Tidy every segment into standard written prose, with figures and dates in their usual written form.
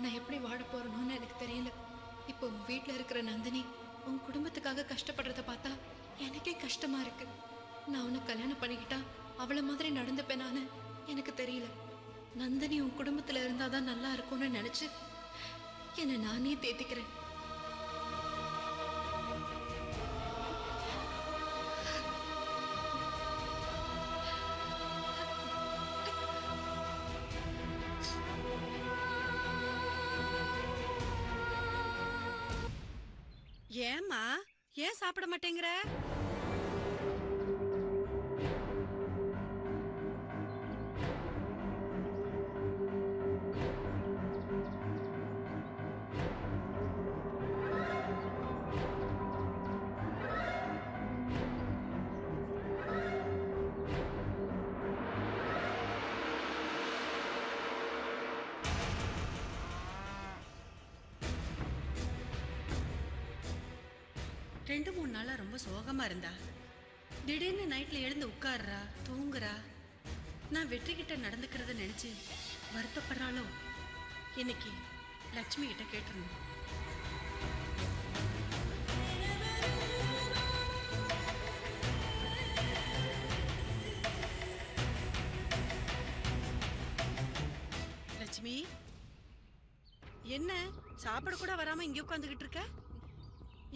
நான் எப்படி வாழ போறேன்னு எனக்கு தெரியல. இப்போ உன் வீட்டுல இருக்கிற நந்தினி உன் குடும்பத்துக்காக கஷ்டப்படுறத பார்த்தா எனக்கே கஷ்டமா இருக்கு. நான் உன்னை கல்யாணம் பண்ணிக்கிட்டா அவளை மாதிரி நடந்துப்பேனான்னு எனக்கு தெரியல. நந்தினி உன் குடும்பத்துல இருந்தாதான் நல்லா இருக்கும்னு நினைச்சு என்னை நானே தேத்திக்கிறேன். ஏம்மா ஏன் சாப்பிட மாட்டேங்கிற? ரெண்டு மூணு நாளா ரொம்ப சோகமா இருந்தா. திடீர்னு நைட்ல எழுந்து உட்கார்றா, தூங்குறா. நான் வெற்றி கிட்ட நடந்துக்கிறத நினைச்சு வருத்தப்படுறாளோ? இன்னைக்கு லட்சுமி கிட்ட கேட்டுருந்தோம். லட்சுமி, என்ன சாப்பிட கூட வராம இங்க உட்காந்துகிட்டு இருக்க?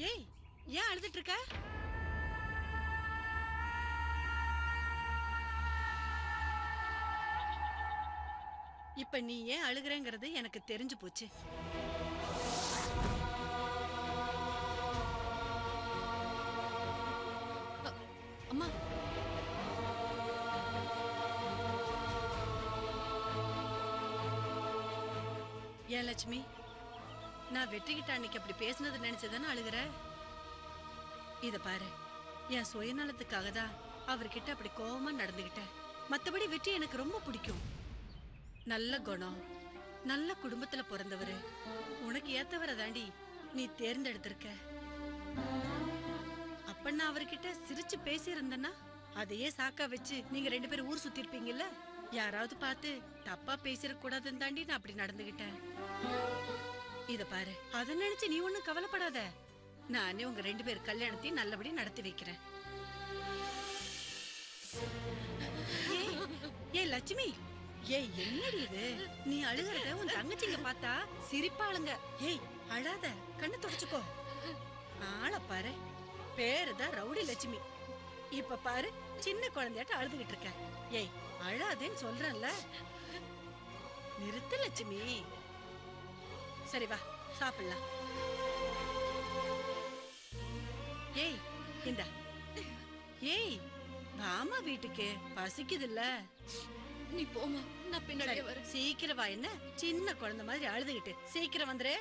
ஏய், ஏன் அழுதுட்டு இருக்க? இப்ப நீ ஏன் அழுகுறங்கிறது எனக்கு தெரிஞ்சு போச்சு. அம்மா, ஏன் லட்சுமி, நான் வெற்றிக்கிட்ட அன்னைக்கு அப்படி பேசினது நினைச்சதானே அழுகுற? இத பாரு, என் சுயநலத்துக்காக தான் அவர்கிட்ட அப்படி கோபமா நடந்துகிட்டேன். மத்தபடி வெற்றி எனக்கு ரொம்ப பிடிக்கும். நல்ல குணம், நல்ல குடும்பத்துல பிறந்தவரு. உனக்கு ஏத்தவரை தாண்டி நீ தேர்ந்தெடுத்திருக்க. அப்ப நான் அவர்கிட்ட சிரிச்சு பேசி இருந்தேன்னா அதையே சாக்கா வச்சு நீங்க ரெண்டு பேரும் ஊர் சுத்தி இருப்பீங்கல்ல. யாராவது பார்த்து தப்பா பேசிட கூடாதுன்னு தாண்டி நான் அப்படி நடந்துகிட்டேன். இத பாரு, அத நினைச்சு நீ ஒண்ணும் கவலைப்படாத. நானே உங்க ரெண்டு பேர் கல்யாணத்தையும் நல்லபடியா நடத்தி வைக்கிறேன். ஏ லட்சுமி, ஏய் என்னடி இது? நீ அழுகிறத உன் தங்கச்சிங்க பார்த்தா சிரிப்பாளுங்க. ஏய் அழாத, கண்ணு தொடச்சுக்கோ. ஆள பாரு, பேருதான் ரவுடி லட்சுமி. இப்ப பாரு, சின்ன குழந்தையாட்ட அழுதுகிட்டு இருக்க. ஏய் அழாதேன்னு சொல்றேன்ல. நிறுத்து லட்சுமி. சரி வா சாப்பிடலாம். ஏய் இந்த ஏய் வாமா வீட்டுக்கு, பசிக்குதுல்ல. நீ போமா, நான் பின்னாடியே வரேன். சீக்கிரம் வா. என்ன சின்ன குழந்தை மாதிரி அழுதுகிட்டு? சீக்கிரம் வந்துரு.